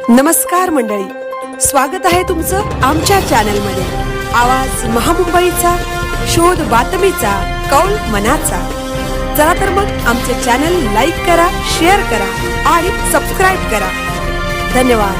नमस्कार मंडळी, स्वागत आहे तुमचं आमच्या चॅनलमध्ये। आवाज महामुंबईचा, शोध बातमीचा, कौल मनाचा। चला तर मग आमचे चॅनल लाईक करा, शेअर करा आणि सबस्क्राइब करा। धन्यवाद।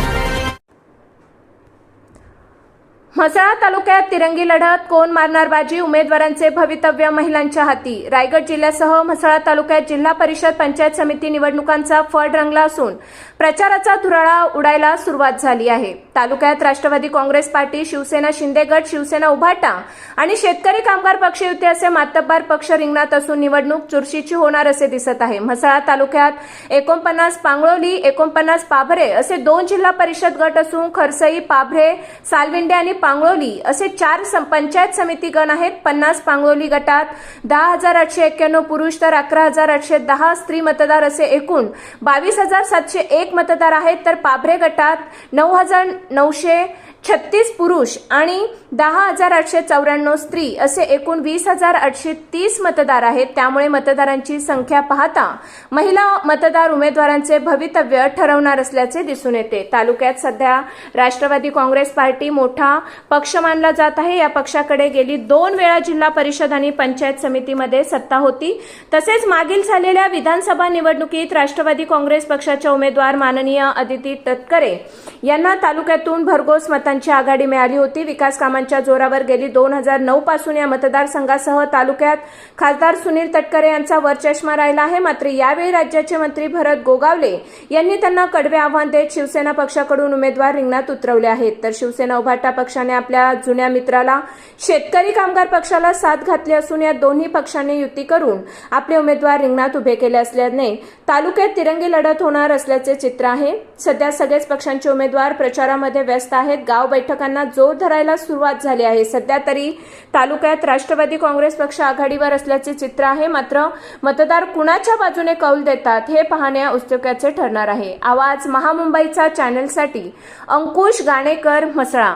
म्हसळा तालुक्यात तिरंगी लढत, कोण मारणार बाजी, उमेदवारांचे भवितव्य महिलांच्या हाती। रायगड जिल्ह्यासह म्हसळा तालुक्यात जिल्हा परिषद पंचायत समिती निवडणुकांचा फड रंगला असून प्रचाराचा धुराळा उडायला सुरुवात झाली आहे। तालुक्यात राष्ट्रवादी काँग्रेस पार्टी, शिवसेना शिंदे गट, शिवसेना उभाटा आणि शेतकरी कामगार पक्ष युती असे मातब्बर पक्ष रिंगणात असून निवडणूक चुरशीची होणार असे दिसत आहे। म्हसळा तालुक्यात 49 पांगळोली, 49 पाभरे असे 2 जिल्हा परिषद गट असून खरसई, पाभरे, सालविंडे आणि पांगळोली असे 4 पंचायत समिती गण आहेत। 50 पांगळोली गटात 10,891 पुरुष तर 11,810 स्त्री मतदार असे एकूण 22,701 मतदार आहेत, तर पाभरे गटात 9,936 पुरुष आणि 10,894 स्त्री असे एकूण 20,830 मतदार आहेत। त्यामुळे मतदारांची संख्या पाहता महिला मतदार उमेदवारांचे भवितव्य ठरवणार असल्याचे दिसून येते। तालुक्यात सध्या राष्ट्रवादी काँग्रेस पार्टी मोठा पक्ष मानला जात आहे। या पक्षाकडे गेली 2 वेळा जिल्हा परिषद आणि पंचायत समितीमध्ये सत्ता होती। तसेच मागील झालेल्या विधानसभा निवडणुकीत राष्ट्रवादी काँग्रेस पक्षाच्या उमेदवार माननीय अदिती तटकरे यांना तालुक्यातून भरघोस मतांची आघाडी मिळाली होती। विकास कामांच्या जोरावर गेली 2009 पासून या मतदारसंघासह तालुक्यात खासदार सुनील तटकरे यांचा वरचष्मा राहिला आहे। मात्र यावेळी राज्याचे मंत्री भरत गोगावले यांनी त्यांना कडवे आव्हान देत शिवसेना पक्षाकडून उमेदवार रिंगणात उतरवले आहेत, तर शिवसेना उभाटा पक्षाने आपल्या जुन्या मित्राला शेतकरी कामगार पक्षाला साथ घातली असून या दोन्ही पक्षांनी युती करून आपले उमेदवार रिंगणात उभे केले असल्याने तालुक्यात तिरंगी लढत होणार असल्याचे चित्र आहे। सध्या सगळेच पक्षांचे उमेदवार प्रचारामध्ये व्यस्त आहेत। गाव बैठकांना जोर धरायला सुरुवात झाली आहे। सध्या तरी तालुक्यात राष्ट्रवादी काँग्रेस पक्ष आघाडीवर असल्याचे चित्र आहे। मात्र मतदार कुणाच्या बाजूने कौल देतात हे पाहणे औत्सुक्याचे ठरणार आहे। आवाज महामुंबईचा चॅनलसाठी अंकुश गाणेकर, म्हसळा।